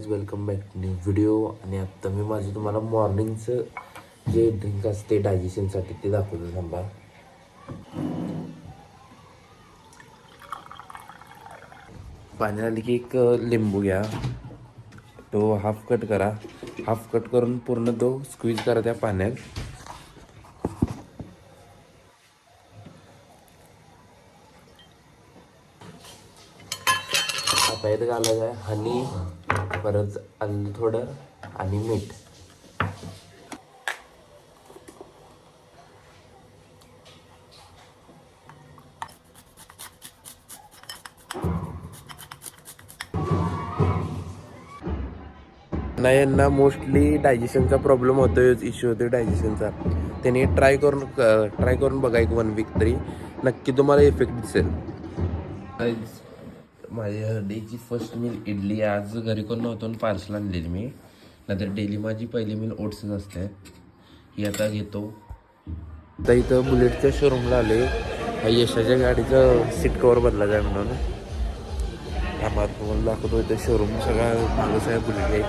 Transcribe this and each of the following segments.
Guys welcome back to new video. आणि आत्ता मी माझं तुम्हाला मॉर्निंगचं जे ड्रिंक असते डायजेशनसाठी ते दाखवतो. थांबा. पाणी आली की एक लिंबू घ्या, तो हाफ कट करा. हाफ कट करून पूर्ण तो स्क्वीज करा त्या पाण्यात. आता इथं घालायचं आहे हनी, परत आलं थोडं आणि मीठ. नाही, यांना मोस्टली डायजेशनचा प्रॉब्लेम होतोय, इश्यू होतोय डायजेशनचा. त्यांनी ट्राय करून बघा एक 1 वीक तरी, नक्की तुम्हाला इफेक्ट दिसेल. माझ्या डेची फर्स्ट मील इडली. आज घरी कोण नव्हतं, पार्सल आणलेली मी. नंतर डेली माझी पहिली मील ओट्सच असते. ही आता घेतो. आता इथं बुलेटच्या शोरूमला आले. यशाच्या गाडीचं सीट कवर बदलायचं आहे म्हणून. आम्हाला तुम्हाला दाखवतो इथं शोरूम सगळा मागच आहे बुलेट आहे.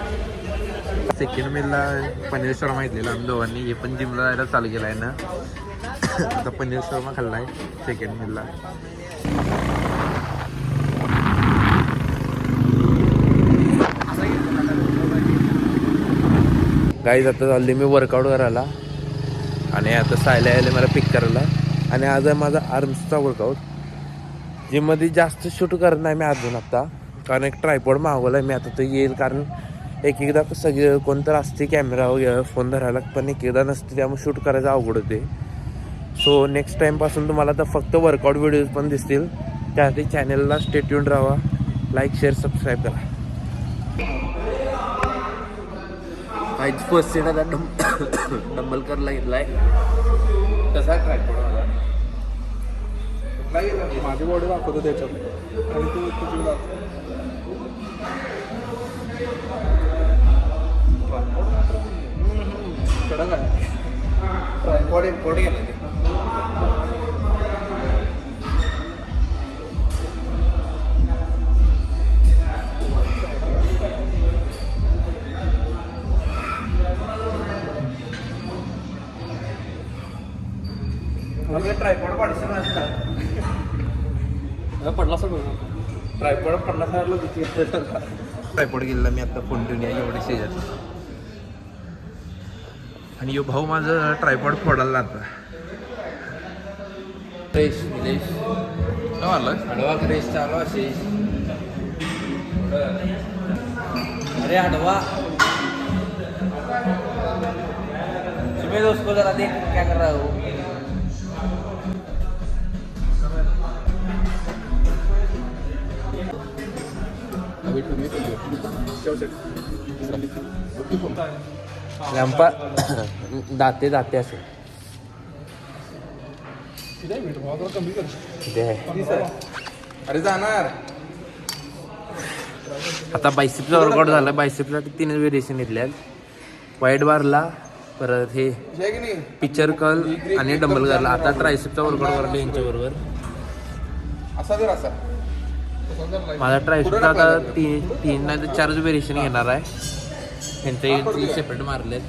सेकंड मीलला पनीर शर्मा घेतलेला आम्ही दोघांनी. हे पण जिमला जायला चालू केला आहे ना. आता पनीर शर्मा खाल्ला आहे सेकंड मीलला. गाईज आता चालली मी वर्कआउट करायला आणि आता सायला यायला मला पिक करायला. आणि आज आहे माझा आर्म्सचा वर्कआउट. जिममध्ये जास्त शूट करत नाही मी अजून आत्ता, कारण एक ट्रायपॉड मागवला आहे मी. आता तो येईल, कारण एक एकदा सगळे कोणतं असते कॅमेरा वगैरे फोन धरायला, पण एक एकदा नसते, त्यामुळे शूट करायचं अवघड होते. सो नेक्स्ट टाईमपासून तुम्हाला आता फक्त वर्कआउट व्हिडिओज पण दिसतील. त्यासाठी चॅनलला स्टे ट्यून्ड राहा, लाईक शेअर सबस्क्राईब करा. फर्स्ट सेट आता डंबल करला घेतलाय. कसा ट्रायपॉड माझी बॉडी दाखवतो त्याच्यात आणि तू तुझी दाखव. कडक आहे. ट्रायपॉड घेतला. ट्रायपॉड पाडशे पडला सगळं. ट्रायपॉड 50,000ला किती. ट्रायपॉड गेला मी आता फोन ठेवून एवढे शेजात. आणि यो भाऊ माझं ट्रायपॉड फोडायला आता. क्रेश निलेश आडवा क्रेश चालू असे. अरे आडवा तुम्हें दोस्त को जरा देख क्या कर रहा हो. लंपा दाते असे कमी कर. अरे जाणार. आता बायसेपचा वर्कआउट झाला. बायसेपसाठी 3 व्हेरिएशन घेतल्या. वाईट बारला, परत हे पिक्चर कर्ल आणि डंबल करला. आता ट्रायसेपचा वर्कआउट करला यांच्याबरोबर. माझा ट्रायसेपचा आता 3 नाही तर 4 व्हेरिएशन घेणार आहे. त्यांचे सेपरेट मारलेत.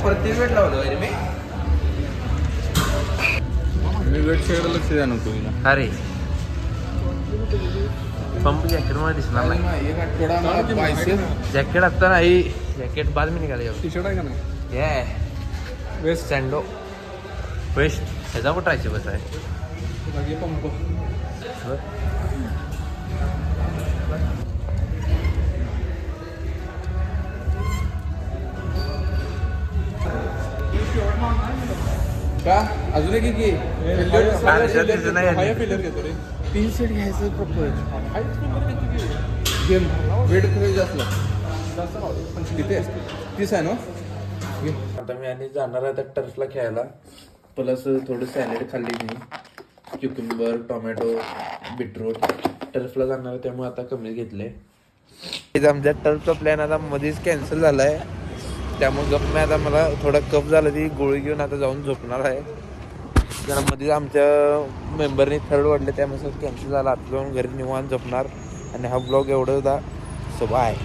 प्रत्येक वेट लावलं अरे मी वेट शेअर लक्ष द्या नव्हतो. अरे पंप जॅकेट मध्ये दिसणार नाही. जॅकेट आता नाही. जॅकेट बाद मी निघाले. टी शर्ट आहे का नाही. ये वेस्ट सँडो वेस्ट ह्याचा पण ट्रायसेप आहे. पंप का अजून एक की फेलियर घेतो रे. 3 सेट घ्यायचं प्रॉपर. गेम वेट कमी जास्त किती 30 आहे ना. आता मी आणि जाणार आहे त्या टर्फला खेळायला. प्लस थोडं सॅलड खाल्ली मी. क्युकुंबर, टोमॅटो, बीटरूट. टर्फला जाणार आहे त्यामुळे आता कमी घेतले. आमच्या टर्फचा प्लॅन आता मध्येच कॅन्सल झाला आहे. त्यामुळे गप मी आता मला थोडा कप झाला, ती गोळी घेऊन आता जाऊन झोपणार आहे. जरा मध्येच आमच्या मेंबरनी थर्ड वाढले त्यामुळे कॅन्सल झाला. आता जाऊन घरी निवांत झोपणार. आणि हा ब्लॉग एवढं होता. So bye.